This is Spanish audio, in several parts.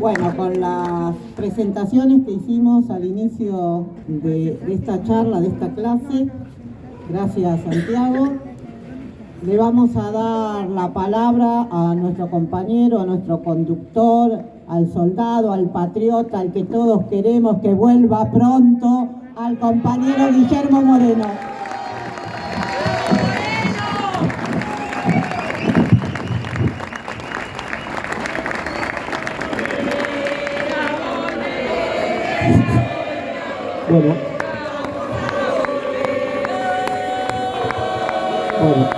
Bueno, con las presentaciones que hicimos al inicio de esta charla, de esta clase, gracias Santiago, le vamos a dar la palabra a nuestro compañero, a nuestro conductor, al soldado, al patriota, al que todos queremos que vuelva pronto, al compañero Guillermo Moreno. Bueno, vamos.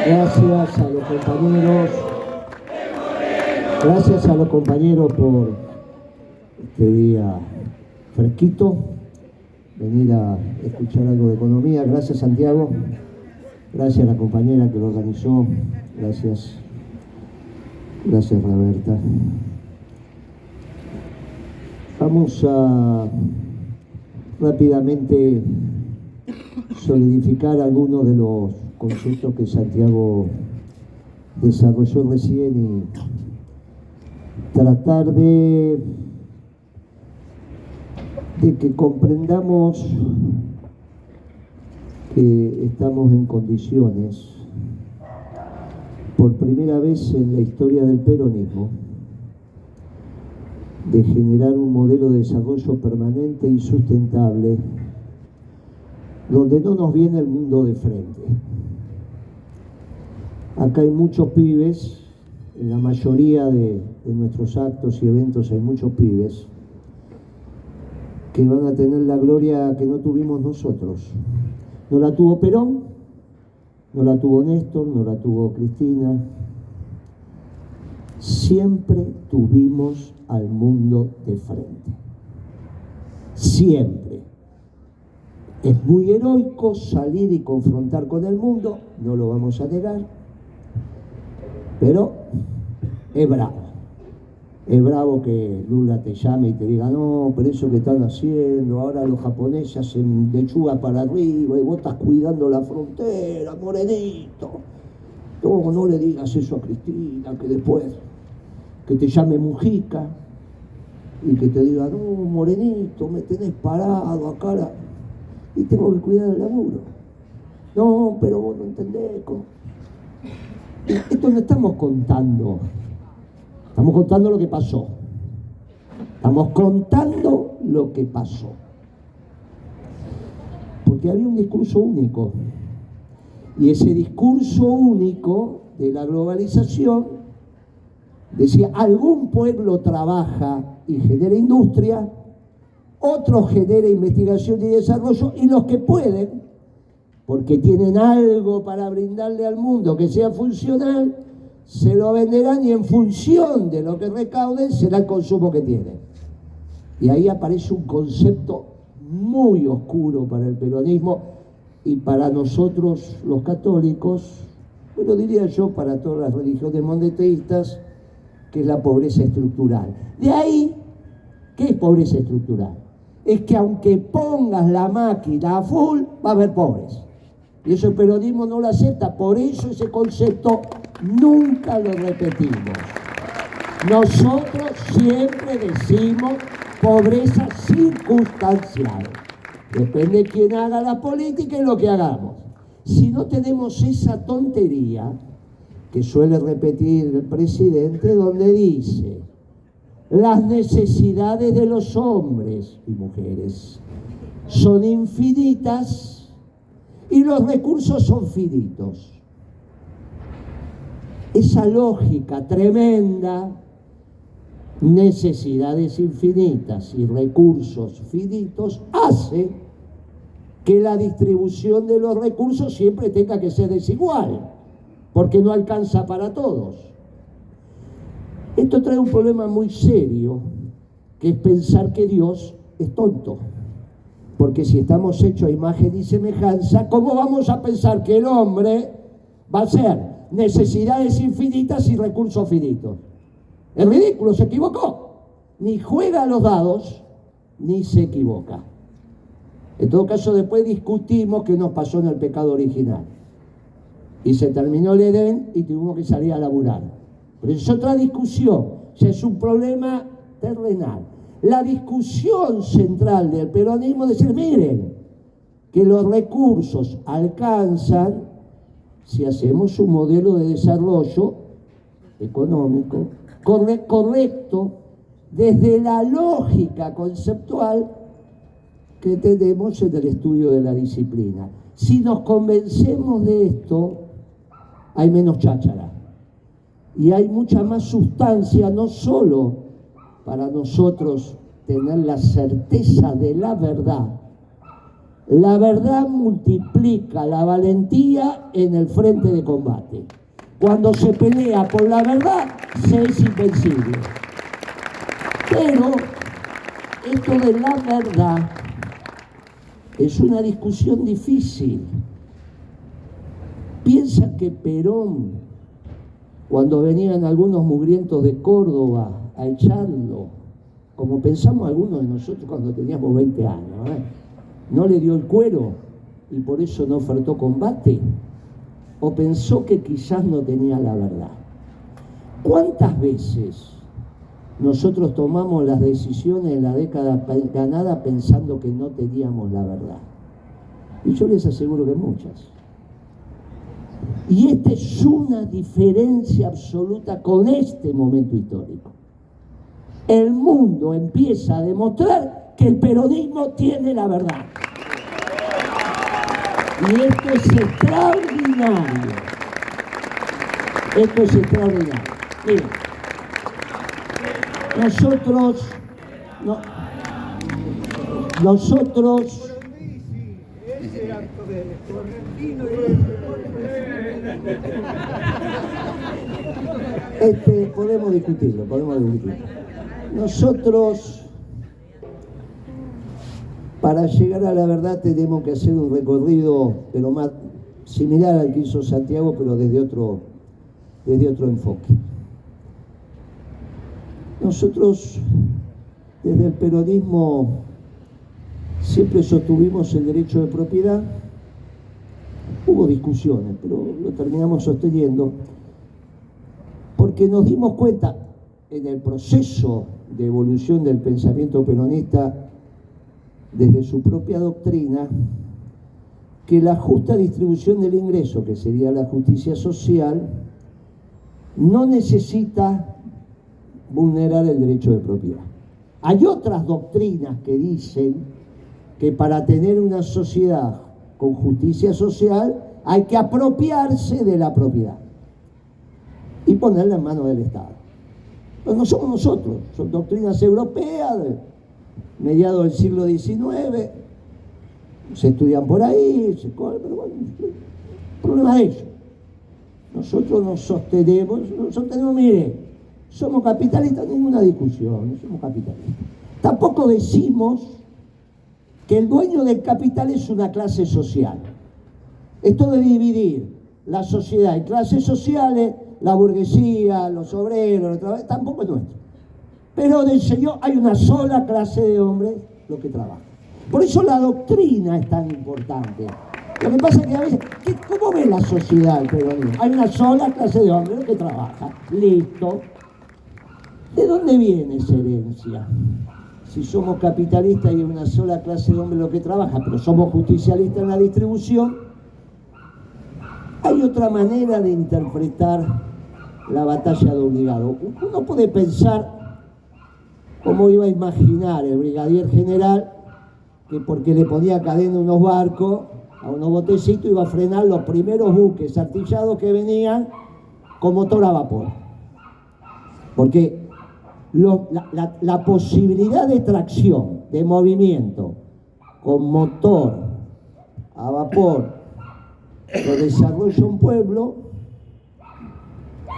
Gracias a los compañeros. Gracias a los compañeros por este día fresquito, venir a escuchar algo de economía. Gracias Santiago, gracias a la compañera que lo organizó, gracias Roberta. Vamos a rápidamente solidificar algunos de los conceptos que Santiago desarrolló recién y tratar de que comprendamos que estamos en condiciones, por primera vez en la historia del peronismo, de generar un modelo de desarrollo permanente y sustentable donde no nos viene el mundo de frente. Acá hay muchos pibes, en la mayoría de nuestros actos y eventos hay muchos pibes que van a tener la gloria que no tuvimos nosotros. No la tuvo Perón, no la tuvo Néstor, no la tuvo Cristina. Siempre tuvimos al mundo de frente. Siempre. Es muy heroico salir y confrontar con el mundo, no lo vamos a negar, pero es bravo. Es bravo que Lula te llame y te diga, no, pero eso que están haciendo, ahora los japoneses hacen lechuga para arriba y vos estás cuidando la frontera, morenito. No le digas eso a Cristina, que después que te llame Mujica y que te diga, no, morenito, me tenés parado acá y tengo que cuidar el laburo. No, pero vos no entendés cómo. Esto no estamos contando. Estamos contando lo que pasó. Estamos contando lo que pasó. Porque había un discurso único. Y ese discurso único de la globalización decía, algún pueblo trabaja y genera industria, otro genera investigación y desarrollo, y los que pueden, porque tienen algo para brindarle al mundo que sea funcional, se lo venderán y en función de lo que recauden será el consumo que tienen. Y ahí aparece un concepto muy oscuro para el peronismo y para nosotros los católicos, bueno, diría yo para todas las religiones monoteístas, que es la pobreza estructural. De ahí, ¿qué es pobreza estructural? Es que aunque pongas la máquina a full, va a haber pobres. Y eso el peronismo no lo acepta, por eso ese concepto nunca lo repetimos. Nosotros siempre decimos pobreza circunstancial. Depende de quién haga la política y lo que hagamos. Si no tenemos esa tontería que suele repetir el presidente, donde dice, las necesidades de los hombres y mujeres son infinitas y los recursos son finitos. Esa lógica tremenda, necesidades infinitas y recursos finitos, hace que la distribución de los recursos siempre tenga que ser desigual, porque no alcanza para todos. Esto trae un problema muy serio, que es pensar que Dios es tonto. Porque si estamos hechos a imagen y semejanza, ¿cómo vamos a pensar que el hombre va a ser necesidades infinitas y recursos finitos? Es ridículo, se equivocó. Ni juega a los dados, ni se equivoca. En todo caso, después discutimos qué nos pasó en el pecado original. Y se terminó el Edén y tuvimos que salir a laburar. Pero es otra discusión, o sea, es un problema terrenal. La discusión central del peronismo es decir, miren, que los recursos alcanzan si hacemos un modelo de desarrollo económico correcto desde la lógica conceptual que tenemos en el estudio de la disciplina. Si nos convencemos de esto, hay menos cháchara y hay mucha más sustancia, no solo para nosotros tener la certeza de la verdad. La verdad multiplica la valentía en el frente de combate. Cuando se pelea por la verdad, se es invencible. Pero esto de la verdad es una discusión difícil. Piensa que Perón, cuando venían algunos mugrientos de Córdoba a echarlo, como pensamos algunos de nosotros cuando teníamos 20 años, ¿no le dio el cuero y por eso no ofertó combate? ¿O pensó que quizás no tenía la verdad? ¿Cuántas veces nosotros tomamos las decisiones en la década ganada pensando que no teníamos la verdad? Y yo les aseguro que muchas. Y esta es una diferencia absoluta con este momento histórico. El mundo empieza a demostrar que el peronismo tiene la verdad. Y esto es extraordinario. Esto es extraordinario. Miren, nosotros podemos discutirlo. Nosotros, para llegar a la verdad, tenemos que hacer un recorrido, pero más similar al que hizo Santiago, pero desde otro enfoque. Nosotros, desde el peronismo, siempre sostuvimos el derecho de propiedad. Hubo discusiones, pero lo terminamos sosteniendo, porque nos dimos cuenta en el proceso de evolución del pensamiento peronista desde su propia doctrina que la justa distribución del ingreso, que sería la justicia social, no necesita vulnerar el derecho de propiedad. Hay otras doctrinas que dicen que para tener una sociedad con justicia social hay que apropiarse de la propiedad y ponerla en manos del Estado. Pero no somos nosotros, son doctrinas europeas de mediados del siglo XIX, se estudian por ahí, pero bueno, problema de ellos. Nosotros nos sostenemos, mire, somos capitalistas, ninguna discusión, no somos capitalistas. Tampoco decimos que el dueño del capital es una clase social. Esto de dividir la sociedad en clases sociales, la burguesía, los obreros, los trabajadores, tampoco es nuestro. Pero del Señor hay una sola clase de hombres, los que trabajan. Por eso la doctrina es tan importante. Lo que pasa es que a veces, ¿cómo ve la sociedad el peronismo? Hay una sola clase de hombres, los que trabajan. Listo. ¿De dónde viene esa herencia? Si somos capitalistas y hay una sola clase de hombres los que trabajan, pero somos justicialistas en la distribución, hay otra manera de interpretar la batalla de obligado. Uno puede pensar cómo iba a imaginar el brigadier general que porque le ponía cadena a unos barcos, a unos botecitos, iba a frenar los primeros buques artillados que venían con motor a vapor. Porque la posibilidad de tracción, de movimiento con motor a vapor, lo desarrolla un pueblo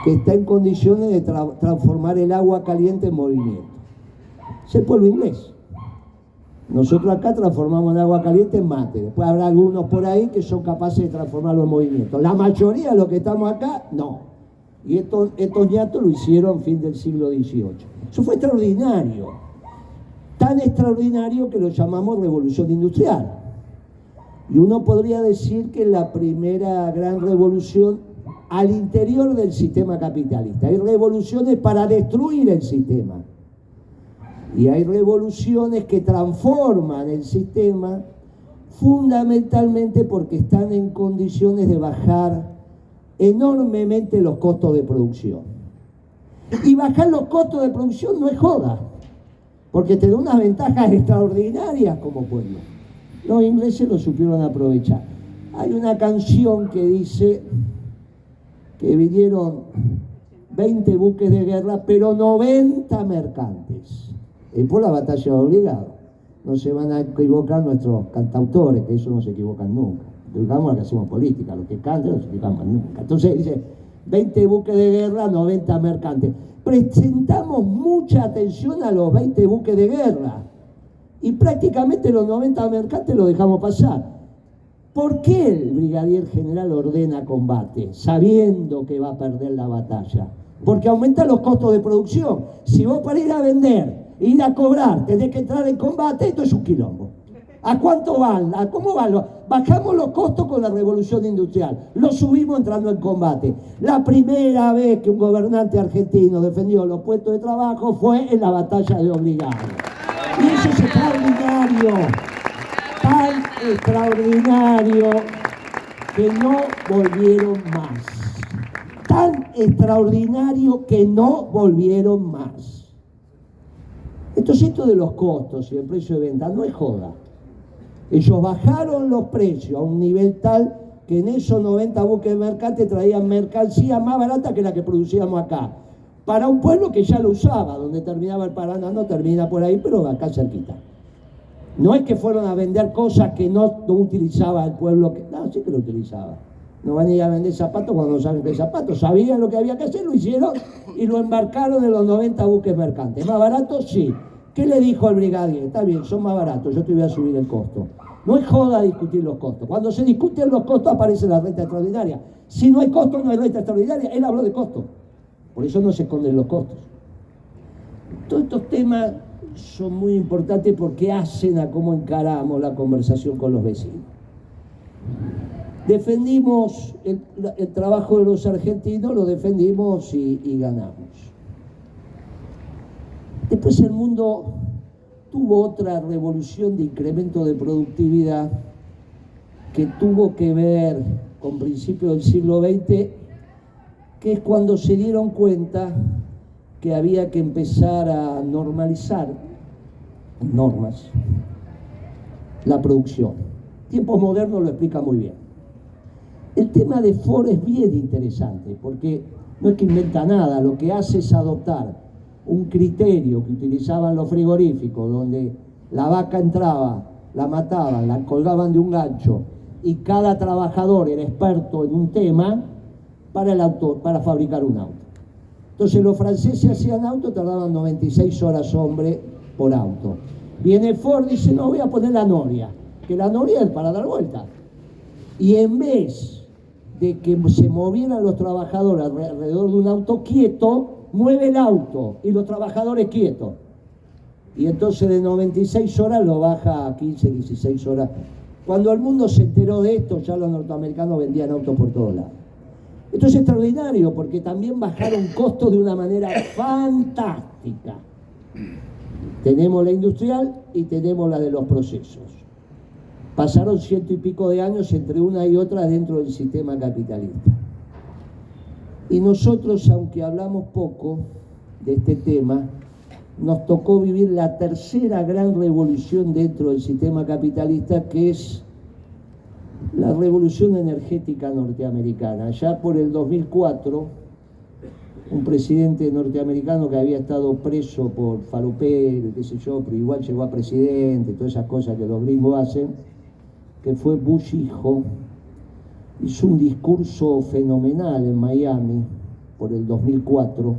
que está en condiciones de transformar el agua caliente en movimiento. Es el pueblo inglés. Nosotros acá transformamos el agua caliente en mate. Después habrá algunos por ahí que son capaces de transformarlo en movimiento. La mayoría de los que estamos acá, no. Y estos ñatos lo hicieron en fin del siglo XVIII. Eso fue extraordinario. Tan extraordinario que lo llamamos revolución industrial. Y uno podría decir que la primera gran revolución al interior del sistema capitalista. Hay revoluciones para destruir el sistema. Y hay revoluciones que transforman el sistema fundamentalmente porque están en condiciones de bajar enormemente los costos de producción. Y bajar los costos de producción no es joda, porque te da unas ventajas extraordinarias como pueblo. Los ingleses lo supieron aprovechar. Hay una canción que dice que vinieron 20 buques de guerra, pero 90 mercantes. Es por la batalla de Obligado. No se van a equivocar nuestros cantautores, que eso no se equivocan nunca. Equivocamos a que hacemos política, los que cantan no se equivocan nunca. Entonces dice, 20 buques de guerra, 90 mercantes. Presentamos mucha atención a los 20 buques de guerra y prácticamente los 90 mercantes los dejamos pasar. ¿Por qué el brigadier general ordena combate, sabiendo que va a perder la batalla? Porque aumenta los costos de producción. Si vos para ir a vender, ir a cobrar, tenés que entrar en combate, esto es un quilombo. ¿A cuánto van? ¿A cómo van? Bajamos los costos con la revolución industrial, los subimos entrando en combate. La primera vez que un gobernante argentino defendió los puestos de trabajo fue en la batalla de Obligado. Y eso es extraordinario, tan extraordinario que no volvieron más. Tan extraordinario que no volvieron más. Entonces esto de los costos y el precio de venta no es joda. Ellos bajaron los precios a un nivel tal que en esos 90 buques mercantes traían mercancía más barata que la que producíamos acá. Para un pueblo que ya lo usaba, donde terminaba el Paraná, no termina por ahí, pero acá cerquita. No es que fueron a vender cosas que no utilizaba el pueblo, no, sí que lo utilizaba. No van a ir a vender zapatos cuando no saben qué zapatos. Sabían lo que había que hacer, lo hicieron y lo embarcaron en los 90 buques mercantes. ¿Más baratos? Sí. ¿Qué le dijo al brigadier? Está bien, son más baratos, yo te voy a subir el costo. No es joda discutir los costos. Cuando se discuten los costos aparece la renta extraordinaria. Si no hay costos, no hay renta extraordinaria. Él habló de costos. Por eso no se esconden los costos. Todos estos temas son muy importantes porque hacen a cómo encaramos la conversación con los vecinos. Defendimos el trabajo de los argentinos, lo defendimos y ganamos. Después el mundo tuvo otra revolución de incremento de productividad que tuvo que ver con principios del siglo XX, que es cuando se dieron cuenta que había que empezar a normalizar normas la producción. Tiempos modernos lo explica muy bien. El tema de Ford es bien interesante porque no es que inventa nada, lo que hace es adoptar un criterio que utilizaban los frigoríficos, donde la vaca entraba, la mataban, la colgaban de un gancho y cada trabajador era experto en un tema para fabricar un auto. Entonces los franceses hacían auto, tardaban 96 horas hombre por auto. Viene Ford y dice, no, voy a poner la noria, que la noria es para dar vuelta. Y en vez de que se movieran los trabajadores alrededor de un auto quieto, mueve el auto y los trabajadores quietos. Y entonces de 96 horas lo baja a 15, 16 horas. Cuando el mundo se enteró de esto, ya los norteamericanos vendían autos por todos lados. Esto es extraordinario porque también bajaron costos de una manera fantástica. Tenemos la industrial y tenemos la de los procesos. Pasaron 100 y pico de años entre una y otra dentro del sistema capitalista. Y nosotros, aunque hablamos poco de este tema, nos tocó vivir la tercera gran revolución dentro del sistema capitalista, que es la revolución energética norteamericana. Ya por el 2004, un presidente norteamericano que había estado preso por faropero, qué sé yo, pero igual llegó a presidente, todas esas cosas que los gringos hacen, que fue Bush hijo, hizo un discurso fenomenal en Miami por el 2004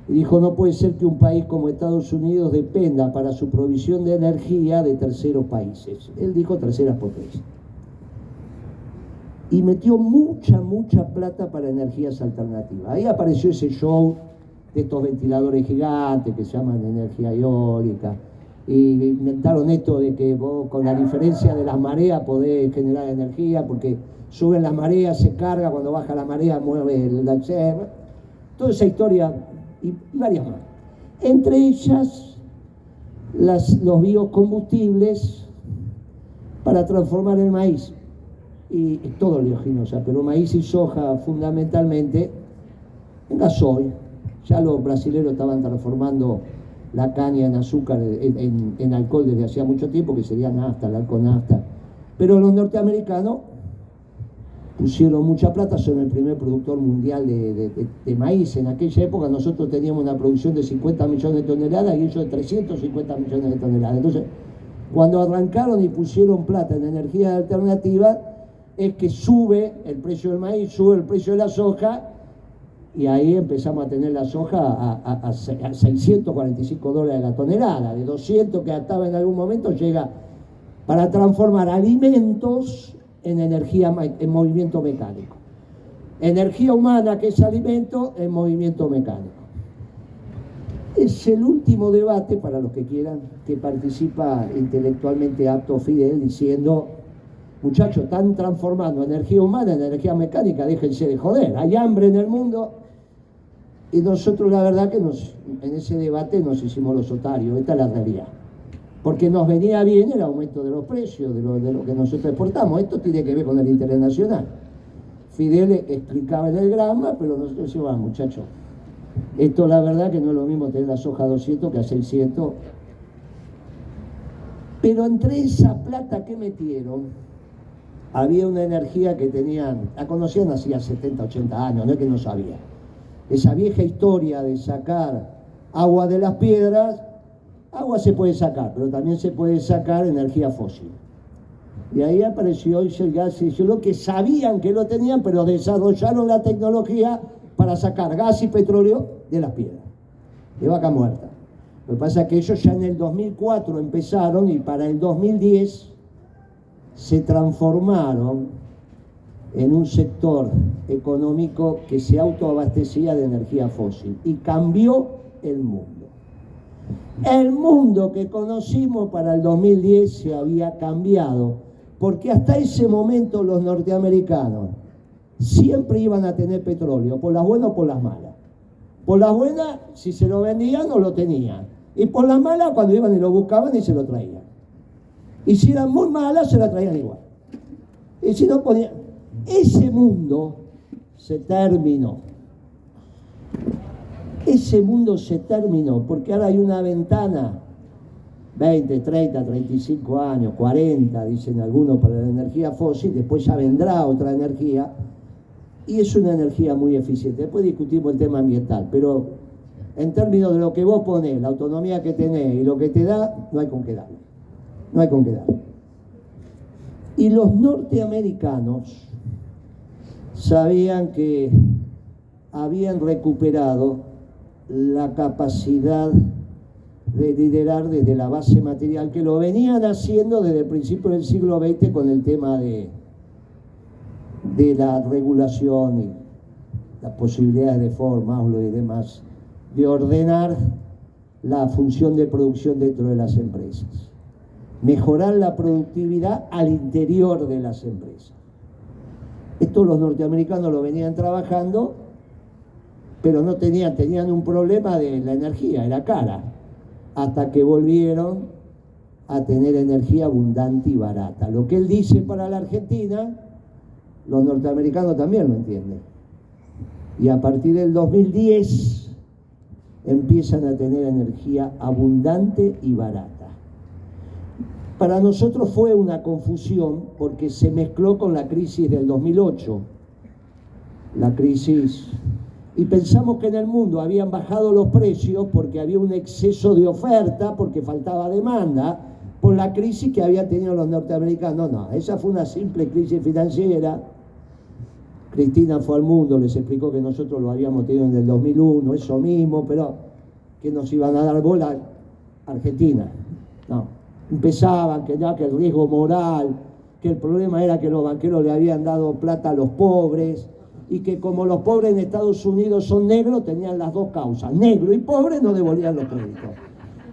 y dijo, no puede ser que un país como Estados Unidos dependa para su provisión de energía de terceros países. Él dijo terceras potencias. Y metió mucha plata para energías alternativas. Ahí apareció ese show de estos ventiladores gigantes que se llaman energía eólica. y inventaron esto de que vos con la diferencia de las mareas podés generar energía, porque suben las mareas, se carga, cuando baja la marea mueve la tierra. Toda esa historia y varias más. Entre ellas, los biocombustibles para transformar el maíz y todo oleaginosa, pero maíz y soja fundamentalmente en gasoil. Ya los brasileños estaban transformando la caña en azúcar, en alcohol desde hacía mucho tiempo, que sería nafta, el alcohol nafta. Pero los norteamericanos pusieron mucha plata, son el primer productor mundial de maíz. En aquella época nosotros teníamos una producción de 50 millones de toneladas y ellos de 350 millones de toneladas. Entonces, cuando arrancaron y pusieron plata en energía alternativa, es que sube el precio del maíz, sube el precio de la soja, y ahí empezamos a tener la soja a $645 la tonelada. De 200 que estaba en algún momento, llega para transformar alimentos en energía, en movimiento mecánico. Energía humana, que es alimento, en movimiento mecánico. Es el último debate, para los que quieran, que participa intelectualmente apto Fidel, diciendo: muchachos, están transformando energía humana en energía mecánica, déjense de joder, hay hambre en el mundo. Y nosotros, la verdad, que en ese debate nos hicimos los otarios. Esta es la realidad. Porque nos venía bien el aumento de los precios de lo que nosotros exportamos. Esto tiene que ver con el interés nacional. Fidel explicaba en el Granma, pero nosotros decíamos: muchachos, esto la verdad que no es lo mismo tener la soja a 200 que a 600. Pero entre esa plata que metieron, había una energía que tenían, la conocían hacía 70, 80 años, no es que no sabía. Esa vieja historia de sacar agua de las piedras. Agua se puede sacar, pero también se puede sacar energía fósil. Y ahí apareció el gas y lo que sabían que lo tenían, pero desarrollaron la tecnología para sacar gas y petróleo de las piedras, de vaca muerta. Lo que pasa es que ellos ya en el 2004 empezaron, y para el 2010 se transformaron en un sector económico que se autoabastecía de energía fósil, y cambió el mundo. El mundo que conocimos para el 2010 se había cambiado, porque hasta ese momento los norteamericanos siempre iban a tener petróleo, por las buenas o por las malas. Por las buenas, si se lo vendían, no lo tenían. Y por las malas, cuando iban y lo buscaban y se lo traían. Y si eran muy malas, se la traían igual. Y si no ponían... Ese mundo se terminó. Ese mundo se terminó, porque ahora hay una ventana, 20, 30, 35 años, 40, dicen algunos, para la energía fósil. Después ya vendrá otra energía, y es una energía muy eficiente. Después discutimos el tema ambiental, pero en términos de lo que vos ponés, la autonomía que tenés y lo que te da, no hay con qué darle. No hay con qué darle. Y los norteamericanos sabían que habían recuperado la capacidad de liderar desde la base material, que lo venían haciendo desde el principio del siglo XX con el tema de la regulación y las posibilidades de forma y demás, de ordenar la función de producción dentro de las empresas, mejorar la productividad al interior de las empresas. Esto los norteamericanos lo venían trabajando, pero no tenían un problema de la energía, era cara, hasta que volvieron a tener energía abundante y barata. Lo que él dice para la Argentina, los norteamericanos también lo entienden. Y a partir del 2010 empiezan a tener energía abundante y barata. Para nosotros fue una confusión, porque se mezcló con la crisis del 2008, la crisis... Y pensamos que en el mundo habían bajado los precios porque había un exceso de oferta, porque faltaba demanda, por la crisis que habían tenido los norteamericanos. No, esa fue una simple crisis financiera. Cristina fue al mundo, les explicó que nosotros lo habíamos tenido en el 2001, eso mismo, pero que nos iban a dar bola Argentina. No, empezaban que ya que el riesgo moral, que el problema era que los banqueros le habían dado plata a los pobres, y que como los pobres en Estados Unidos son negros, tenían las dos causas, negro y pobre, no devolvían los créditos.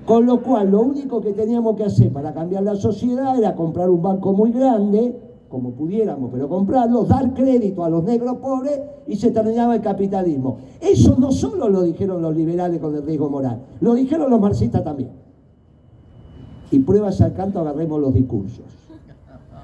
Con lo cual, lo único que teníamos que hacer para cambiar la sociedad era comprar un banco muy grande, como pudiéramos, pero comprarlo, dar crédito a los negros pobres y se terminaba el capitalismo. Eso no solo lo dijeron los liberales con el riesgo moral, lo dijeron los marxistas también. Y pruebas al canto, agarremos los discursos.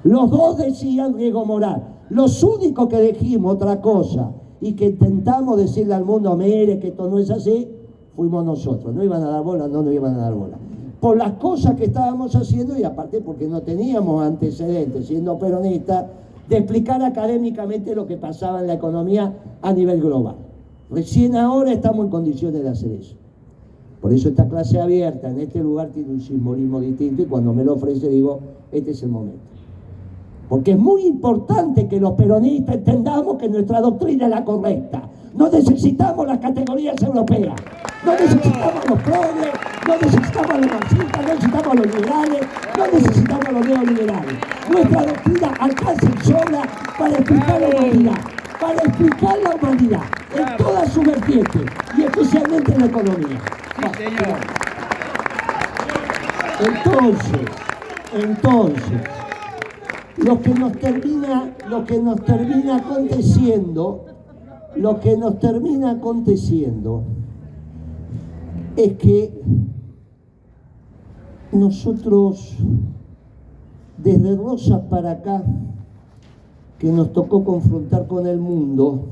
Los dos decían riesgo moral. Los únicos que dijimos otra cosa y que intentamos decirle al mundo, mire, que esto no es así, fuimos nosotros. No iban a dar bola, no nos iban a dar bola. Por las cosas que estábamos haciendo y aparte porque no teníamos antecedentes, siendo peronistas, de explicar académicamente lo que pasaba en la economía a nivel global. Recién ahora estamos en condiciones de hacer eso. Por eso esta clase abierta en este lugar tiene un simbolismo distinto y cuando me lo ofrece digo, este es el momento. Porque es muy importante que los peronistas entendamos que nuestra doctrina es la correcta. No necesitamos las categorías europeas, no necesitamos los progres, no necesitamos a los marxistas, no necesitamos a los liberales, no necesitamos a los neoliberales. Nuestra doctrina alcanza y sobra para explicar la humanidad, en toda su vertiente y especialmente en la economía. Entonces, lo que nos termina aconteciendo es que nosotros, desde Rosas para acá, que nos tocó confrontar con el mundo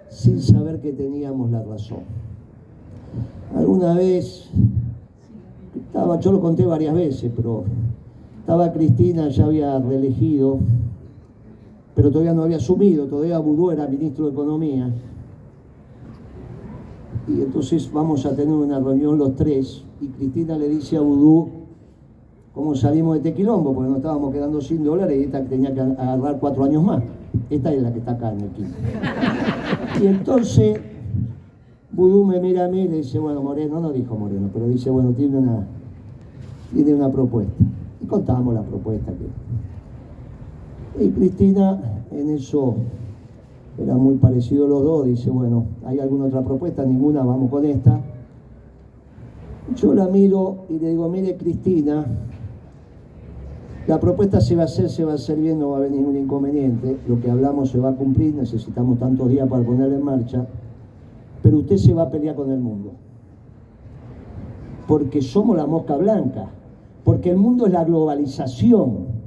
sin saber que teníamos la razón. Alguna vez, yo lo conté varias veces, pero estaba Cristina, ya había reelegido, pero todavía no había asumido, todavía Boudou era ministro de Economía. Y entonces vamos a tener una reunión los tres, y Cristina le dice a Boudou cómo salimos de este quilombo, porque nos estábamos quedando sin dólares y esta tenía que agarrar 4 años más. Esta es la que está acá en el quinto. Y entonces Boudou me mira a mí y le dice, bueno, Moreno, no dijo Moreno, pero dice, bueno, tiene una propuesta. Y contábamos la propuesta que... Y Cristina, en eso, era muy parecido los dos, dice, bueno, ¿hay alguna otra propuesta? Ninguna, vamos con esta. Yo la miro y le digo, mire Cristina, la propuesta se va a hacer bien, no va a haber ningún inconveniente, lo que hablamos se va a cumplir, necesitamos tantos días para ponerla en marcha, pero usted se va a pelear con el mundo, porque somos la mosca blanca, porque el mundo es la globalización,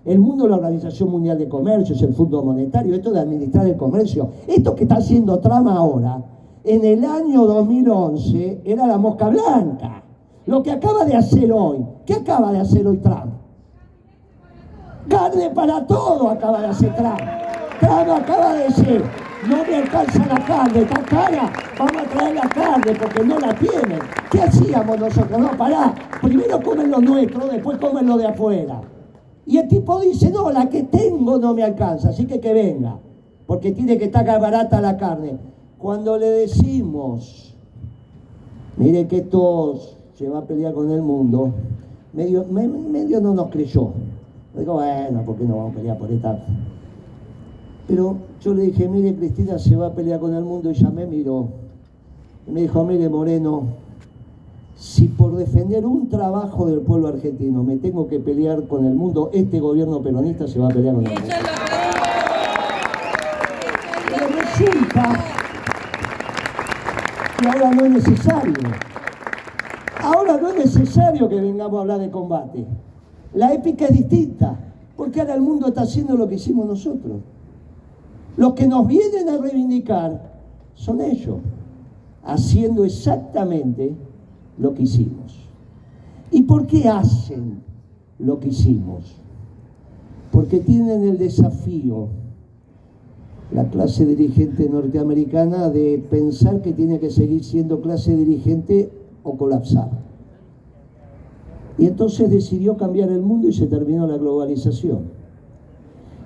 el mundo es la Organización Mundial de Comercio, es el Fondo Monetario, esto de administrar el comercio, esto que está haciendo Trump ahora, en el año 2011 era la mosca blanca. Lo que acaba de hacer hoy, ¿qué acaba de hacer hoy Trump? Carne para todo acaba de hacer Trump. Trump acaba de decir, no me alcanza la carne, está cara, vamos a traer la carne porque no la tienen. ¿Qué hacíamos nosotros? No, pará, primero comen lo nuestro, después comen lo de afuera. Y el tipo dice, no, la que tengo no me alcanza, así que venga, porque tiene que estar barata la carne. Cuando le decimos, mire que esto se va a pelear con el mundo, medio no nos creyó. Digo, bueno, ¿por qué no vamos a pelear por esta? Pero yo le dije, mire Cristina, se va a pelear con el mundo, y ella me miró. Y me dijo, mire Moreno, si por defender un trabajo del pueblo argentino me tengo que pelear con el mundo, este gobierno peronista se va a pelear con el mundo. Pero resulta que ahora no es necesario. Ahora no es necesario que vengamos a hablar de combate. La épica es distinta, porque ahora el mundo está haciendo lo que hicimos nosotros. Los que nos vienen a reivindicar son ellos, haciendo exactamente lo que hicimos. ¿Y por qué hacen lo que hicimos? Porque tienen el desafío, la clase dirigente norteamericana, de pensar que tiene que seguir siendo clase dirigente o colapsar. Y entonces decidió cambiar el mundo y se terminó la globalización.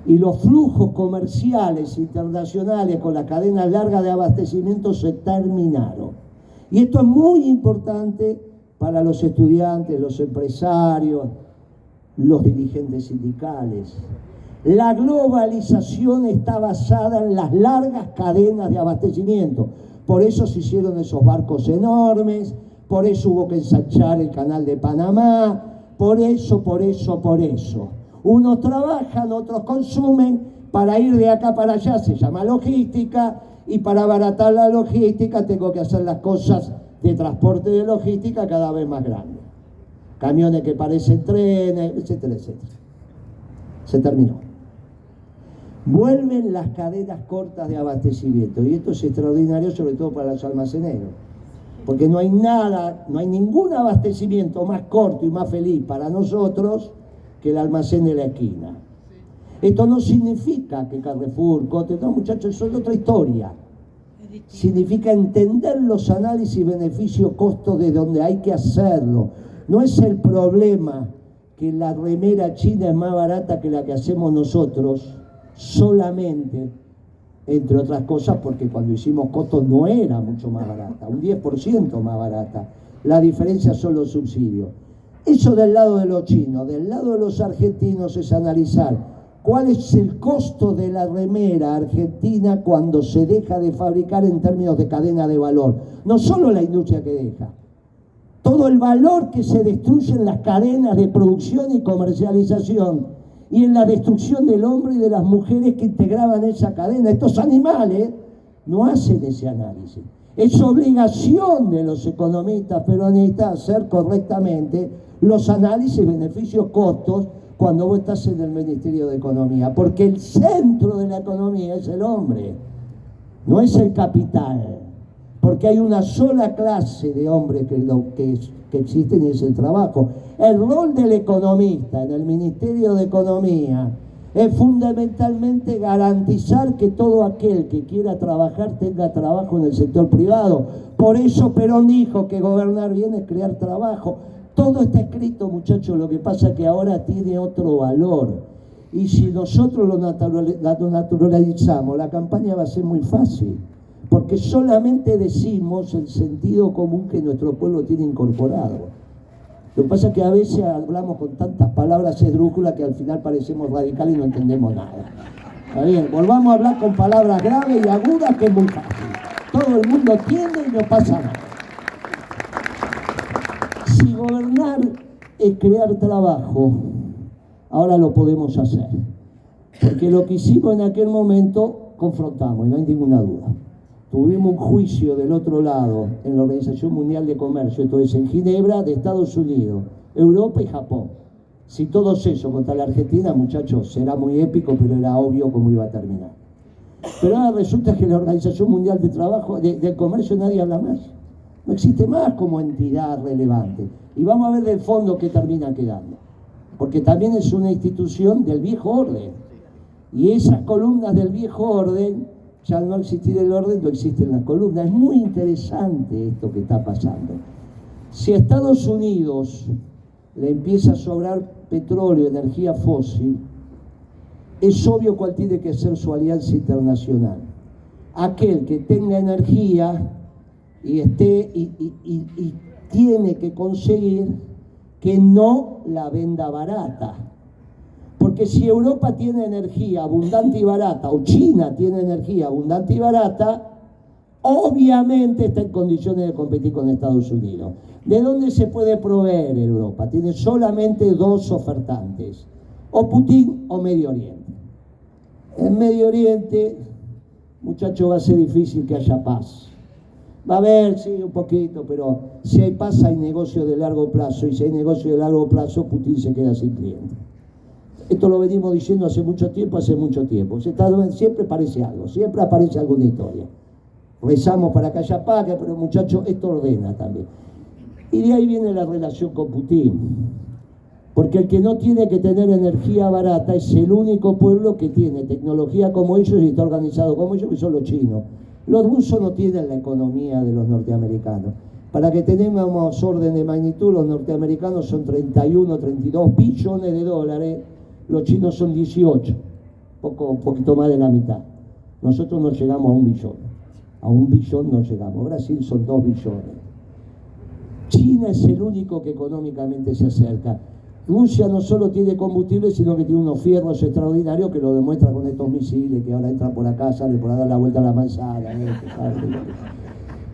Y los flujos comerciales internacionales con las cadenas largas de abastecimiento se terminaron. Y esto es muy importante para los estudiantes, los empresarios, los dirigentes sindicales. La globalización está basada en las largas cadenas de abastecimiento. Por eso se hicieron esos barcos enormes, por eso hubo que ensanchar el canal de Panamá, por eso. Unos trabajan, otros consumen, para ir de acá para allá se llama logística, y para abaratar la logística tengo que hacer las cosas de transporte de logística cada vez más grandes. Camiones que parecen trenes, etcétera, etcétera. Se terminó. Vuelven las cadenas cortas de abastecimiento, y esto es extraordinario, sobre todo para los almaceneros, porque no hay ningún abastecimiento más corto y más feliz para nosotros que el almacén de la esquina. Esto no significa que Carrefour, Cote, no, muchachos, eso es otra historia. Significa entender los análisis beneficio-costo de donde hay que hacerlo. No es el problema que la remera china es más barata que la que hacemos nosotros, solamente, entre otras cosas, porque cuando hicimos costos no era mucho más barata, un 10% más barata. La diferencia son los subsidios. Eso del lado de los chinos. Del lado de los argentinos es analizar cuál es el costo de la remera argentina cuando se deja de fabricar en términos de cadena de valor. No solo la industria que deja, todo el valor que se destruye en las cadenas de producción y comercialización, y en la destrucción del hombre y de las mujeres que integraban esa cadena. Estos animales no hacen ese análisis. Es obligación de los economistas peronistas hacer correctamente los análisis beneficios-costos cuando vos estás en el Ministerio de Economía, porque el centro de la economía es el hombre, no es el capital, porque hay una sola clase de hombres que existen, y es el trabajo. El rol del economista en el Ministerio de Economía es fundamentalmente garantizar que todo aquel que quiera trabajar tenga trabajo en el sector privado. Por eso Perón dijo que gobernar bien es crear trabajo. Todo está escrito, muchachos, lo que pasa es que ahora tiene otro valor. Y si nosotros lo naturalizamos, la campaña va a ser muy fácil, porque solamente decimos el sentido común que nuestro pueblo tiene incorporado. Lo que pasa es que a veces hablamos con tantas palabras esdrújulas que al final parecemos radicales y no entendemos nada. Está bien, volvamos a hablar con palabras graves y agudas, que es muy fácil. Todo el mundo entiende y no pasa nada. Si gobernar es crear trabajo, ahora lo podemos hacer. Porque lo que hicimos en aquel momento, confrontamos, y no hay ninguna duda. Tuvimos un juicio del otro lado en la Organización Mundial de Comercio, esto es en Ginebra, de Estados Unidos, Europa y Japón. Si todo eso contra la Argentina, muchachos, será muy épico, pero era obvio cómo iba a terminar. Pero ahora resulta que la Organización Mundial de Comercio nadie habla más. No existe más como entidad relevante. Y vamos a ver del fondo qué termina quedando. Porque también es una institución del viejo orden. Y esas columnas del viejo orden, ya al no existir el orden, no existen las columnas. Es muy interesante esto que está pasando. Si a Estados Unidos le empieza a sobrar petróleo, energía fósil, es obvio cuál tiene que ser su alianza internacional. Aquel que tenga energía y tiene que conseguir que no la venda barata. Porque si Europa tiene energía abundante y barata, o China tiene energía abundante y barata, obviamente está en condiciones de competir con Estados Unidos. ¿De dónde se puede proveer Europa? Tiene solamente dos ofertantes, o Putin o Medio Oriente. En Medio Oriente, muchachos, va a ser difícil que haya paz. Va a haber, sí, un poquito, pero si hay paz hay negocio de largo plazo, y si hay negocio de largo plazo, Putin se queda sin cliente. Esto lo venimos diciendo hace mucho tiempo. Siempre aparece algo, siempre aparece alguna historia. Rezamos para que haya paz, pero muchachos, esto ordena también. Y de ahí viene la relación con Putin. Porque el que no tiene que tener energía barata es el único pueblo que tiene tecnología como ellos y está organizado como ellos, que son los chinos. Los rusos no tienen la economía de los norteamericanos. Para que tengamos orden de magnitud, los norteamericanos son 31, 32 billones de dólares, los chinos son 18, un poquito más de la mitad. Nosotros no llegamos a 1 billón. A 1 billón no llegamos. Brasil son 2 billones. China es el único que económicamente se acerca. Rusia no solo tiene combustible, sino que tiene unos fierros extraordinarios que lo demuestra con estos misiles que ahora entran por acá, sale por a dar la vuelta a la manzana.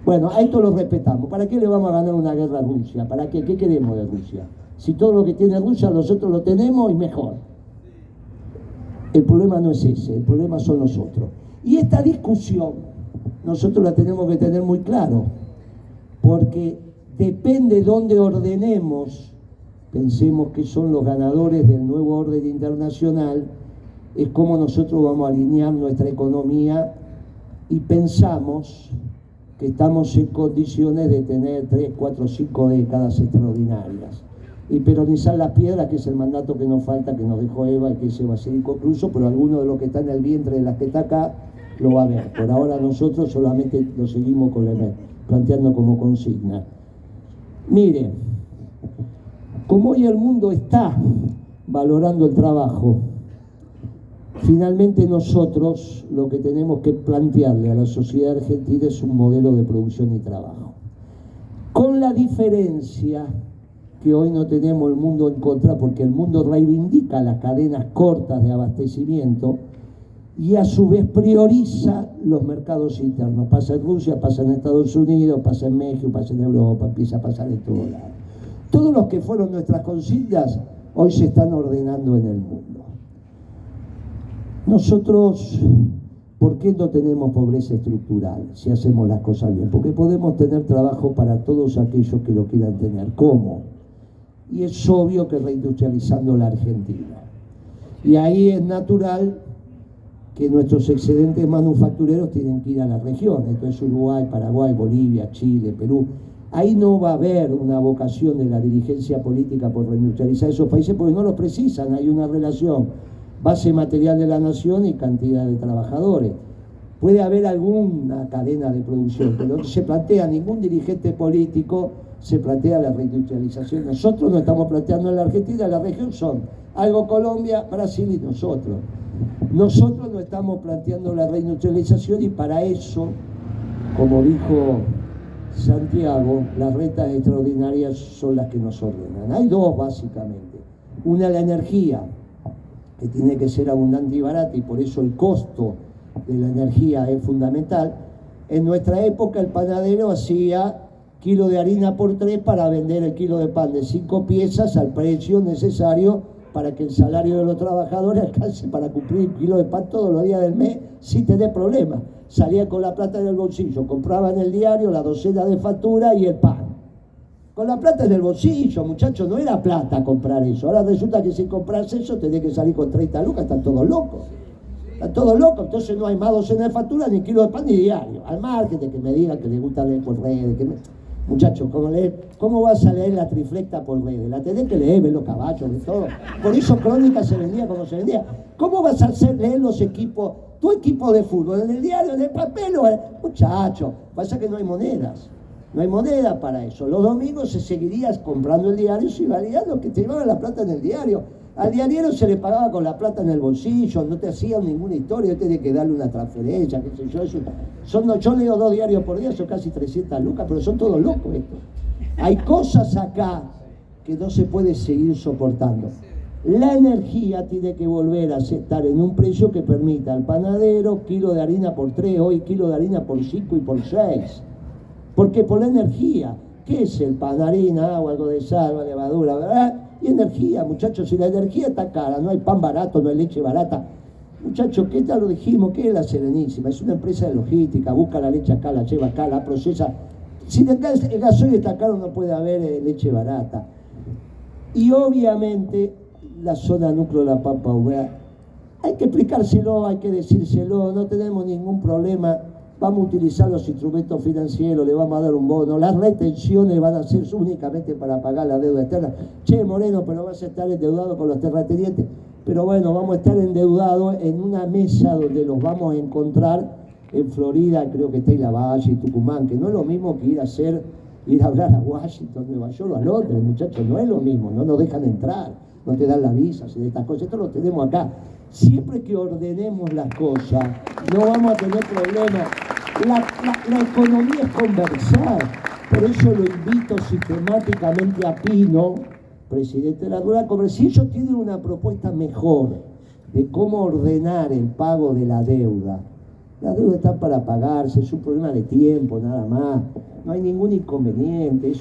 Bueno, a esto lo respetamos. ¿Para qué le vamos a ganar una guerra a Rusia? ¿Para qué? ¿Qué queremos de Rusia? Si todo lo que tiene Rusia nosotros lo tenemos y mejor. El problema no es ese, el problema son nosotros. Y esta discusión nosotros la tenemos que tener muy claro, porque depende dónde ordenemos, pensemos que son los ganadores del nuevo orden internacional, es como nosotros vamos a alinear nuestra economía y pensamos que estamos en condiciones de tener 3, 4, 5 décadas extraordinarias. Y peronizar las piedras, que es el mandato que nos falta, que nos dejó Eva y que ese va a ser inconcluso, pero alguno de los que está en el vientre de las que está acá lo va a ver. Por ahora nosotros solamente lo seguimos planteando como consigna. Mire, como hoy el mundo está valorando el trabajo, finalmente nosotros lo que tenemos que plantearle a la sociedad argentina es un modelo de producción y trabajo. Con la diferencia que hoy no tenemos el mundo en contra, porque el mundo reivindica las cadenas cortas de abastecimiento y a su vez prioriza los mercados internos. Pasa en Rusia, pasa en Estados Unidos, pasa en México, pasa en Europa, empieza a pasar en todos lados. Todos los que fueron nuestras consignas hoy se están ordenando en el mundo. Nosotros, ¿por qué no tenemos pobreza estructural si hacemos las cosas bien? Porque podemos tener trabajo para todos aquellos que lo quieran tener. ¿Cómo? Y es obvio que reindustrializando la Argentina. Y ahí es natural que nuestros excedentes manufactureros tienen que ir a la región. Entonces Uruguay, Paraguay, Bolivia, Chile, Perú. Ahí no va a haber una vocación de la dirigencia política por reindustrializar esos países porque no los precisan. Hay una relación base material de la nación y cantidad de trabajadores. Puede haber alguna cadena de producción, pero no se plantea ningún dirigente político, se plantea la reindustrialización. Nosotros no estamos planteando en la Argentina, la región son algo Colombia, Brasil y nosotros. Nosotros no estamos planteando la reindustrialización y para eso, como dijo Santiago, las rentas extraordinarias son las que nos ordenan. Hay dos básicamente. Una, la energía, que tiene que ser abundante y barata y por eso el costo de la energía es fundamental. En nuestra época el panadero hacía kilo de harina por 3 para vender el kilo de pan de 5 piezas al precio necesario para que el salario de los trabajadores alcance para cumplir el kilo de pan todos los días del mes sin tener problemas. Salía con la plata en el bolsillo, compraba en el diario la docena de facturas y el pan. Con la plata en el bolsillo, muchachos, no era plata comprar eso. Ahora resulta que si compras eso tenés que salir con 30 lucas, están todos locos. Están todos locos, entonces no hay más docena de facturas, ni kilo de pan, ni diario. Al margen de que me digan que les gusta leer por redes. Muchachos, ¿cómo vas a leer la triflecta por redes? La tenés que leer, ver los caballos, de todo. Por eso Crónica se vendía como se vendía. ¿Cómo vas a leer los equipos, tu equipo de fútbol, en el diario, en el papel? Muchachos, pasa que no hay monedas. No hay moneda para eso. Los domingos se seguirías comprando el diario si valía lo que te llevaban la plata en el diario. Al diariero se le pagaba con la plata en el bolsillo, no te hacían ninguna historia, tenés que darle una transferencia, qué sé yo. Yo leo 2 diarios por día, son casi 300 lucas, pero son todos locos estos. Hay cosas acá que no se puede seguir soportando. La energía tiene que volver a estar en un precio que permita al panadero kilo de harina por 3, hoy kilo de harina por 5 y por 6. Porque por la energía, ¿qué es el pan? Harina, agua, algo de sal, levadura, ¿verdad? Y energía, muchachos, si la energía está cara, no hay pan barato, no hay leche barata. Muchachos, ¿qué tal lo dijimos? ¿Qué es la Serenísima? Es una empresa de logística, busca la leche acá, la lleva acá, la procesa. Si el gasoil está caro no puede haber leche barata. Y obviamente la zona núcleo de la Pampa Húmeda, hay que explicárselo, hay que decírselo, no tenemos ningún problema. Vamos a utilizar los instrumentos financieros, le vamos a dar un bono, las retenciones van a ser únicamente para pagar la deuda externa. Che, Moreno, pero vas a estar endeudado con los terratenientes. Pero bueno, vamos a estar endeudados en una mesa donde los vamos a encontrar en Florida, creo que está en La Valle y Tucumán, que no es lo mismo que ir a hablar a Washington, Nueva York o a Londres, muchachos, no es lo mismo, no nos dejan entrar, no te dan la visa, de estas cosas, esto lo tenemos acá. Siempre que ordenemos las cosas, no vamos a tener problemas. La economía es conversar. Por eso lo invito sistemáticamente a Pino, presidente de la Rural Comercio. Si ellos tienen una propuesta mejor de cómo ordenar el pago de la deuda Las deudas están para pagarse, es un problema de tiempo nada más, no hay ningún inconveniente.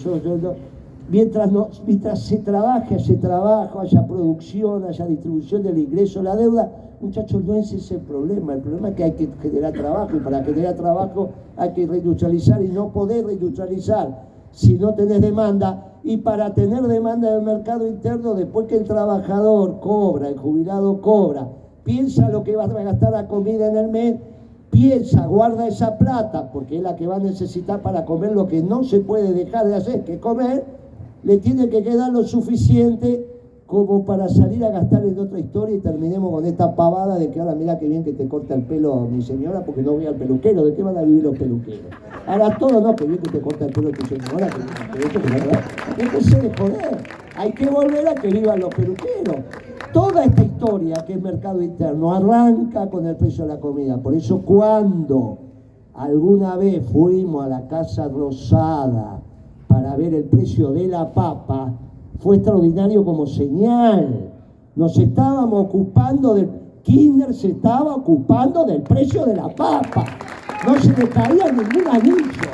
Mientras se trabajo, haya producción, haya distribución del ingreso, la deuda, muchachos, no es ese el problema es que hay que generar trabajo, y para generar trabajo hay que reindustrializar, y no podés reindustrializar si no tenés demanda. Y para tener demanda del mercado interno, después que el trabajador cobra, el jubilado cobra, piensa lo que va a gastar a comida en el mes, piensa, guarda esa plata, porque es la que va a necesitar para comer lo que no se puede dejar de hacer, que comer, le tiene que quedar lo suficiente como para salir a gastar en otra historia, y terminemos con esta pavada de que ahora mira qué bien que te corta el pelo mi señora porque no voy al peluquero. ¿De qué van a vivir los peluqueros? Ahora todo no, que bien que te corta el pelo tu señora, que déjense de joder. Hay que volver a que vivan los peluqueros. Toda esta historia que es mercado interno arranca con el precio de la comida. Por eso cuando alguna vez fuimos a la Casa Rosada para ver el precio de la papa, fue extraordinario como señal. Nos estábamos ocupando del... Kirchner se estaba ocupando del precio de la papa. No se le caía ningún anillo.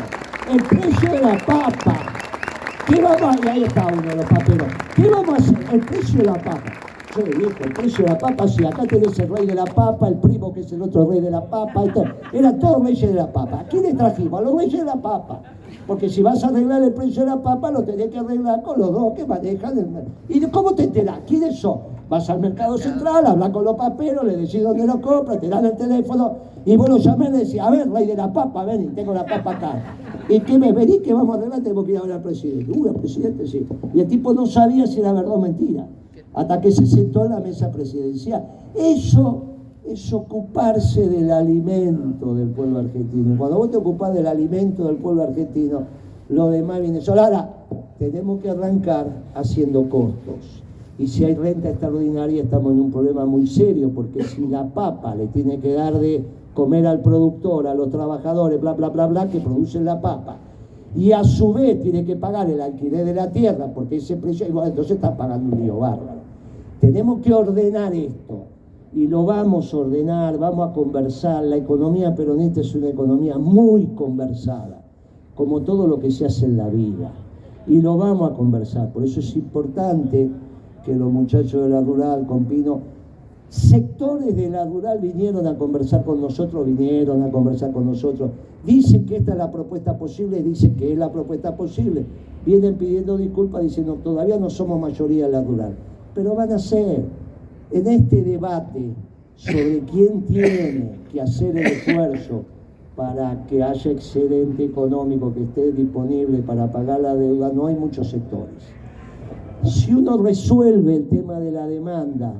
El precio de la papa. ¿Qué vamos a hacer? Ahí está uno de los paperos. ¿Qué vamos a hacer? El precio de la papa. Sí, viejo, el precio de la papa, sí, acá tenés el rey de la papa, el primo que es el otro rey de la papa, eran todos reyes de la papa. ¿A quiénes trajimos? A los reyes de la papa. Porque si vas a arreglar el precio de la papa, lo tenés que arreglar con los dos que manejan el mercado. ¿Y cómo te enterás? ¿Quiénes son? Vas al mercado central, hablas con los paperos, le decís dónde lo compras, te dan el teléfono, y vos lo llamás y le decís, a ver, rey de la papa, ven, tengo la papa acá. ¿Y qué me venís que vamos a arreglar? Tenemos que ir a ver al presidente. Al presidente, sí. Y el tipo no sabía si era verdad o mentira, hasta que se sentó en la mesa presidencial. Eso es ocuparse del alimento del pueblo argentino. Cuando vos te ocupás del alimento del pueblo argentino, lo demás viene solo. Ahora, tenemos que arrancar haciendo costos. Y si hay renta extraordinaria, estamos en un problema muy serio, porque si la papa le tiene que dar de comer al productor, a los trabajadores, bla, bla, bla, bla, que producen la papa, y a su vez tiene que pagar el alquiler de la tierra, porque ese precio, bueno, entonces está pagando un lío bárbaro. Tenemos que ordenar esto, y lo vamos a ordenar, vamos a conversar. La economía peronista es una economía muy conversada, como todo lo que se hace en la vida, y lo vamos a conversar. Por eso es importante que los muchachos de la rural, con Pino, sectores de la rural vinieron a conversar con nosotros, dicen que esta es la propuesta posible, dicen que es la propuesta posible, vienen pidiendo disculpas diciendo todavía no somos mayoría en la rural, pero van a ser. En este debate sobre quién tiene que hacer el esfuerzo para que haya excedente económico que esté disponible para pagar la deuda, no hay muchos sectores. Si uno resuelve el tema de la demanda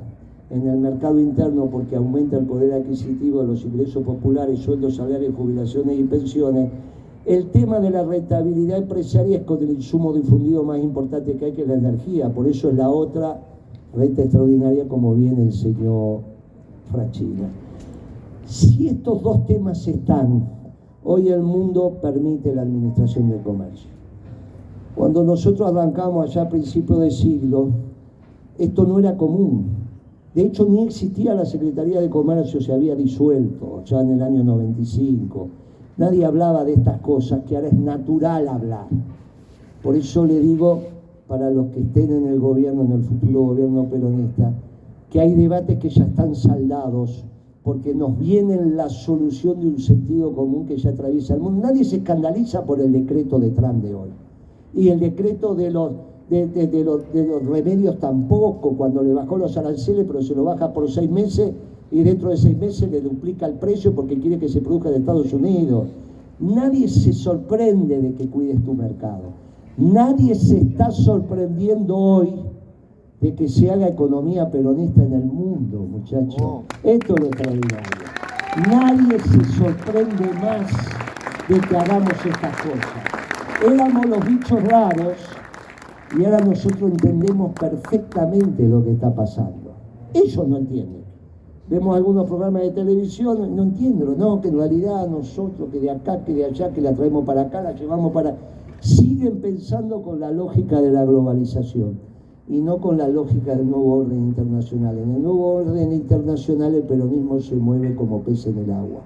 en el mercado interno, porque aumenta el poder adquisitivo de los ingresos populares, sueldos, salarios, jubilaciones y pensiones, el tema de la rentabilidad empresarial es con el insumo difundido más importante que hay, que es la energía. Por eso es la otra renta extraordinaria, como bien enseñó Francina. Si estos dos temas están, hoy el mundo permite la administración del comercio. Cuando nosotros arrancamos allá a principios de siglo, esto no era común. De hecho, ni existía la Secretaría de Comercio, se había disuelto ya en el año 95. Nadie hablaba de estas cosas, que ahora es natural hablar. Por eso le digo, para los que estén en el gobierno, en el futuro gobierno peronista, que hay debates que ya están saldados, porque nos viene la solución de un sentido común que ya atraviesa el mundo. Nadie se escandaliza por el decreto de Trump de hoy. Y el decreto de los remedios tampoco, cuando le bajó los aranceles, pero se lo baja por 6 meses y dentro de 6 meses le duplica el precio porque quiere que se produzca en Estados Unidos. Nadie se sorprende de que cuides tu mercado. Nadie se está sorprendiendo hoy de que se haga economía peronista en el mundo, muchachos. Esto es lo extraordinario. Nadie se sorprende más de que hagamos estas cosas. Éramos los bichos raros y ahora nosotros entendemos perfectamente lo que está pasando. Ellos no entienden. Vemos algunos programas de televisión y no entienden, no, que en realidad nosotros, que de acá, que de allá, que la traemos para acá, la llevamos para... Siguen pensando con la lógica de la globalización y no con la lógica del nuevo orden internacional. En el nuevo orden internacional el peronismo se mueve como pez en el agua.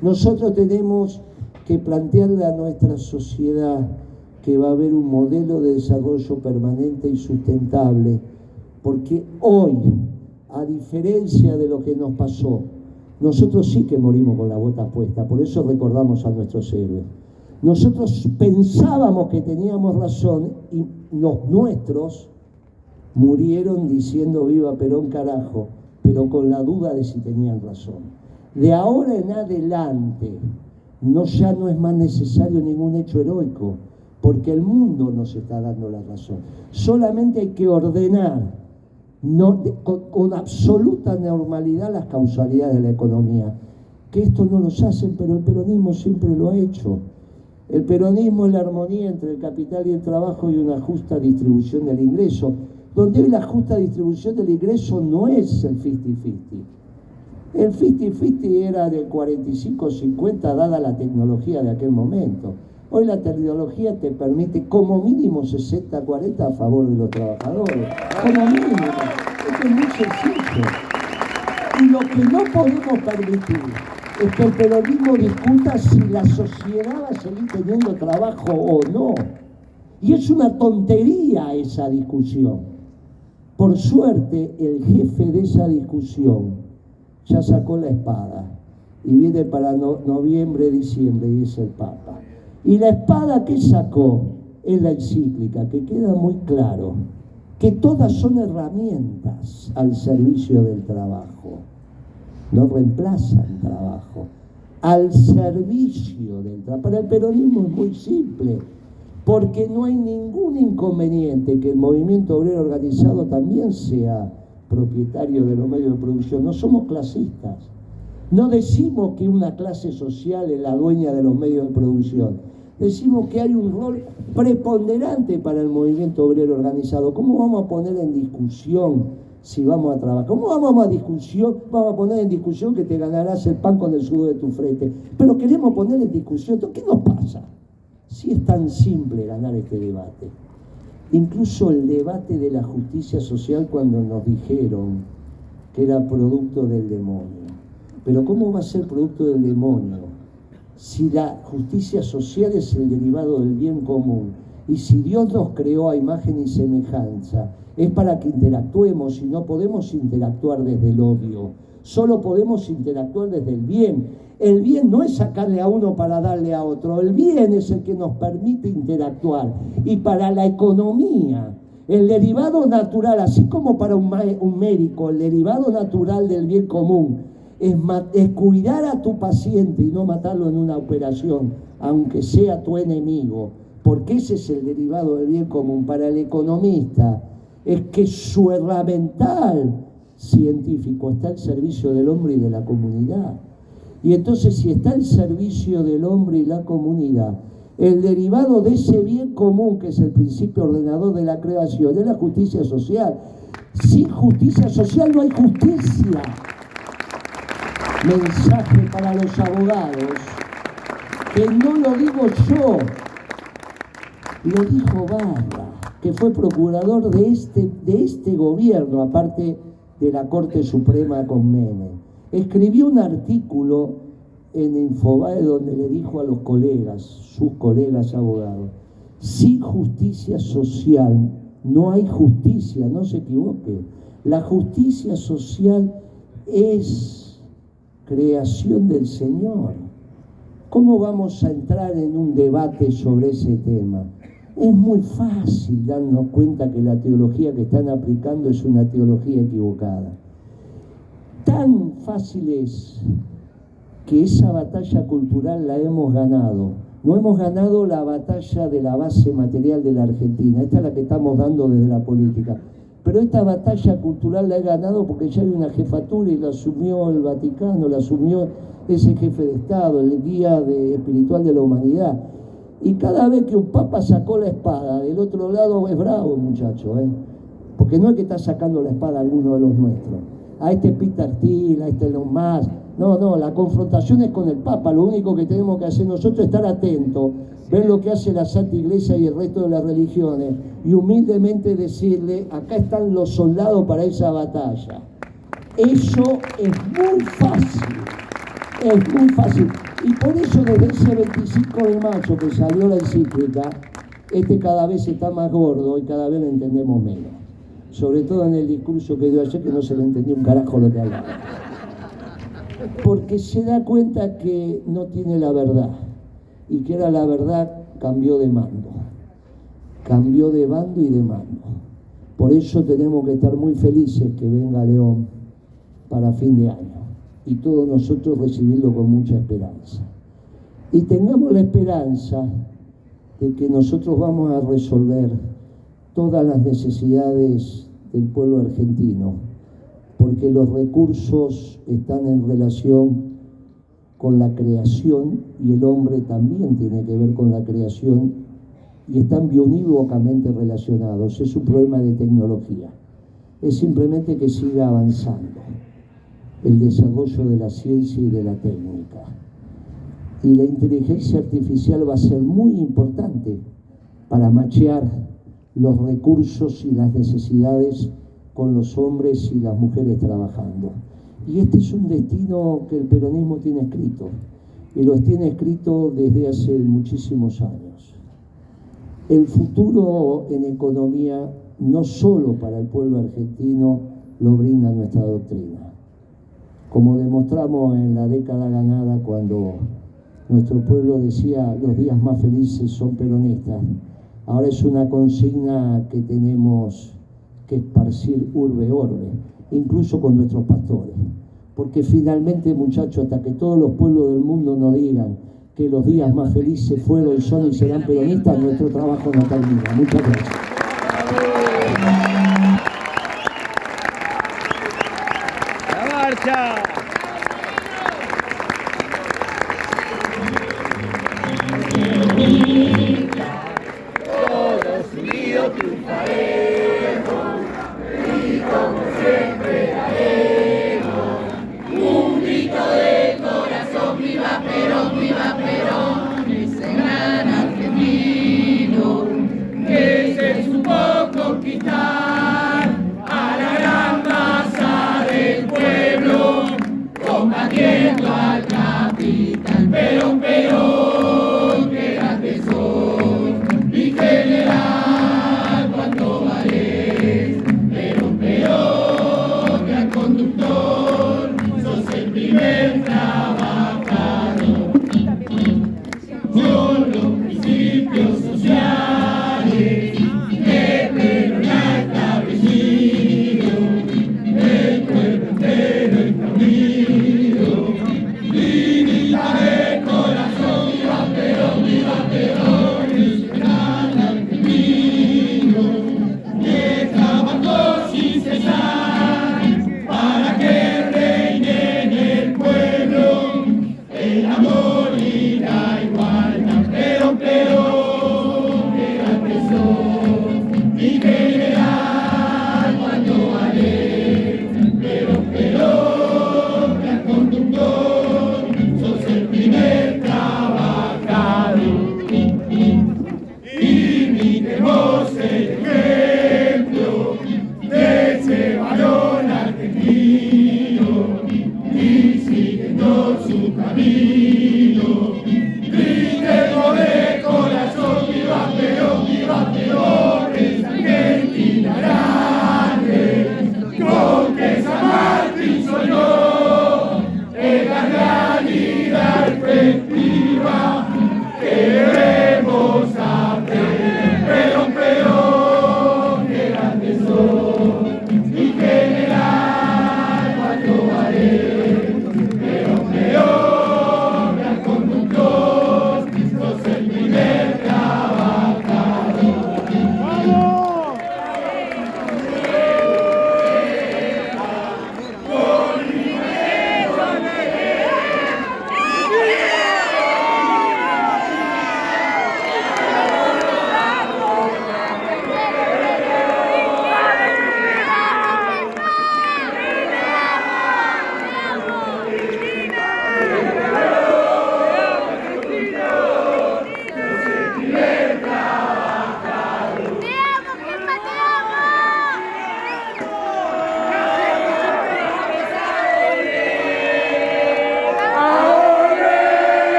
Nosotros tenemos que plantearle a nuestra sociedad que va a haber un modelo de desarrollo permanente y sustentable, porque hoy, a diferencia de lo que nos pasó, nosotros sí que morimos con la bota puesta, por eso recordamos a nuestros héroes. Nosotros pensábamos que teníamos razón y los nuestros murieron diciendo viva Perón carajo, pero con la duda de si tenían razón. De ahora en adelante ya no es más necesario ningún hecho heroico, porque el mundo nos está dando la razón. Solamente hay que ordenar con absoluta normalidad las causalidades de la economía, que esto no los hacen, pero el peronismo siempre lo ha hecho. El peronismo es la armonía entre el capital y el trabajo y una justa distribución del ingreso, donde hoy la justa distribución del ingreso no es el 50-50. El 50-50 era del 45-50 dada la tecnología de aquel momento. Hoy la tecnología te permite como mínimo 60-40 a favor de los trabajadores. Como mínimo. Esto es muy sencillo. Y lo que no podemos permitir es que el peronismo discuta si la sociedad va a seguir teniendo trabajo o no. Y es una tontería esa discusión. Por suerte, el jefe de esa discusión ya sacó la espada y viene para noviembre, diciembre, y es el Papa. Y la espada que sacó es la encíclica, que queda muy claro que todas son herramientas al servicio del trabajo. No reemplazan trabajo, al servicio del trabajo. Para el peronismo es muy simple, porque no hay ningún inconveniente que el movimiento obrero organizado también sea propietario de los medios de producción. No somos clasistas. No decimos que una clase social es la dueña de los medios de producción. Decimos que hay un rol preponderante para el movimiento obrero organizado. ¿Cómo vamos a poner en discusión si vamos a trabajar? ¿Cómo vamos a poner en discusión que te ganarás el pan con el sudor de tu frente? Pero queremos poner en discusión, ¿qué nos pasa? Si es tan simple ganar este debate. Incluso el debate de la justicia social, cuando nos dijeron que era producto del demonio. Pero ¿cómo va a ser producto del demonio si la justicia social es el derivado del bien común? Y si Dios nos creó a imagen y semejanza, es para que interactuemos, y no podemos interactuar desde el odio, solo podemos interactuar desde el bien. El bien no es sacarle a uno para darle a otro, el bien es el que nos permite interactuar. Y para la economía, el derivado natural, así como para un médico, el derivado natural del bien común es cuidar a tu paciente y no matarlo en una operación, aunque sea tu enemigo, porque ese es el derivado del bien común. Para el economista es que su herramental científico está al servicio del hombre y de la comunidad. Y entonces, si está al servicio del hombre y la comunidad, el derivado de ese bien común, que es el principio ordenador de la creación, es la justicia social. Sin justicia social no hay justicia. Mensaje para los abogados, que no lo digo yo, lo dijo Barra, que fue procurador de este gobierno, aparte de la Corte Suprema con Menem. Escribió un artículo en Infobae donde le dijo a los colegas, sus colegas abogados, sin justicia social no hay justicia, no se equivoque. La justicia social es creación del Señor. ¿Cómo vamos a entrar en un debate sobre ese tema? Es muy fácil darnos cuenta que la teología que están aplicando es una teología equivocada. Tan fácil es que esa batalla cultural la hemos ganado. No hemos ganado la batalla de la base material de la Argentina. Esta es la que estamos dando desde la política. Pero esta batalla cultural la he ganado porque ya hay una jefatura y la asumió el Vaticano, la asumió ese jefe de Estado, el guía espiritual de la humanidad. Y cada vez que un papa sacó la espada, del otro lado es bravo, muchacho, porque no es que está sacando la espada a alguno de los nuestros. A este Peter Thiel, a este Elon Musk. No, la confrontación es con el Papa. Lo único que tenemos que hacer nosotros es estar atentos, ver lo que hace la Santa Iglesia y el resto de las religiones y humildemente decirle, acá están los soldados para esa batalla. Eso es muy fácil. Es muy fácil. Y por eso desde ese 25 de mayo que salió la encíclica, cada vez está más gordo y cada vez lo entendemos menos. Sobre todo en el discurso que dio ayer, que no se le entendió un carajo lo que hablaba. Porque se da cuenta que no tiene la verdad. Y que era la verdad, cambió de mando. Cambió de bando y de mando. Por eso tenemos que estar muy felices que venga León para fin de año. Y todos nosotros recibirlo con mucha esperanza. Y tengamos la esperanza de que nosotros vamos a resolver todas las necesidades del pueblo argentino, porque los recursos están en relación con la creación y el hombre también tiene que ver con la creación y están biunívocamente relacionados. Es un problema de tecnología. Es simplemente que siga avanzando el desarrollo de la ciencia y de la técnica. Y la inteligencia artificial va a ser muy importante para machear los recursos y las necesidades con los hombres y las mujeres trabajando. Y este es un destino que el peronismo tiene escrito, y lo tiene escrito desde hace muchísimos años. El futuro en economía, no solo para el pueblo argentino, lo brinda nuestra doctrina. Como demostramos en la década ganada, cuando nuestro pueblo decía los días más felices son peronistas, ahora es una consigna que tenemos que esparcir urbe orbe, incluso con nuestros pastores. Porque finalmente, muchachos, hasta que todos los pueblos del mundo nos digan que los días más felices fueron, son y serán peronistas, nuestro trabajo no termina. Muchas gracias. ¡La marcha! Todos unidos triunfaremos y como siempre haremos un grito de corazón: viva Perón, ese gran argentino que se supo conquistar a la gran masa del pueblo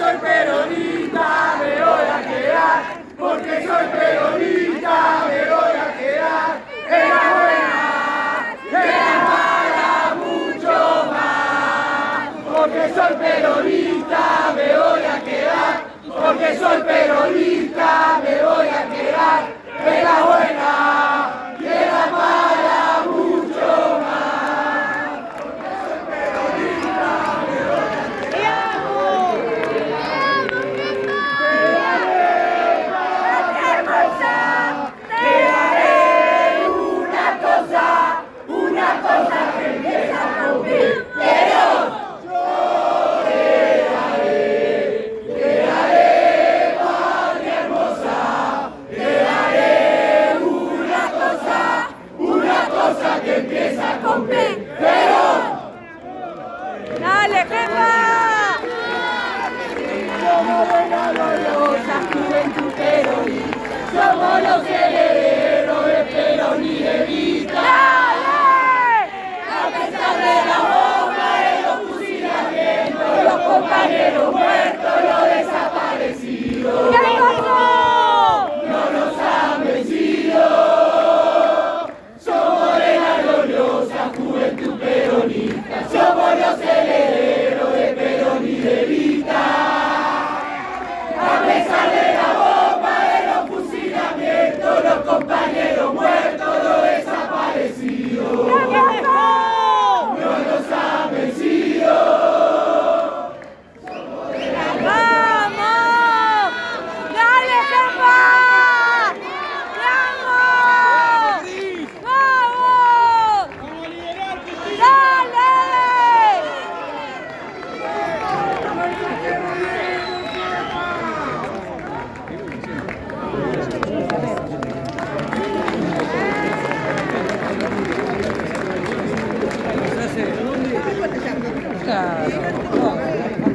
soy peronista me voy a quedar, porque soy peronista me voy a quedar. En la buena, en la mala, mucho más. Porque soy peronista me voy a quedar, porque soy peronista me voy a quedar. En la buena y en la mala, mucho más. Porque soy peronista me voy a quedar. Una cosa que empieza con mi Perón. Yo le daré, patria hermosa, le daré una cosa que empieza con P. Perón. ¡Dale, jefa! Somos de la gloriosa juventud peronista, somos los herederos de Perón y de Evita. A pesar de la bomba, de los fusilamientos, los compañeros muertos, los desaparecidos, ¿Qué pasó? no nos han vencido. Somos de la gloriosa juventud peronista, somos los herederos de Perón y de Evita. A pesar de la bomba, de los fusilamientos, los compañeros muertos, los desaparecidos, ¿Qué pasó? no nos han vencido. ¡Vamos! ¡Dale, jefa! ¡Vamos! ¡Vamos! ¡Dale! Claro.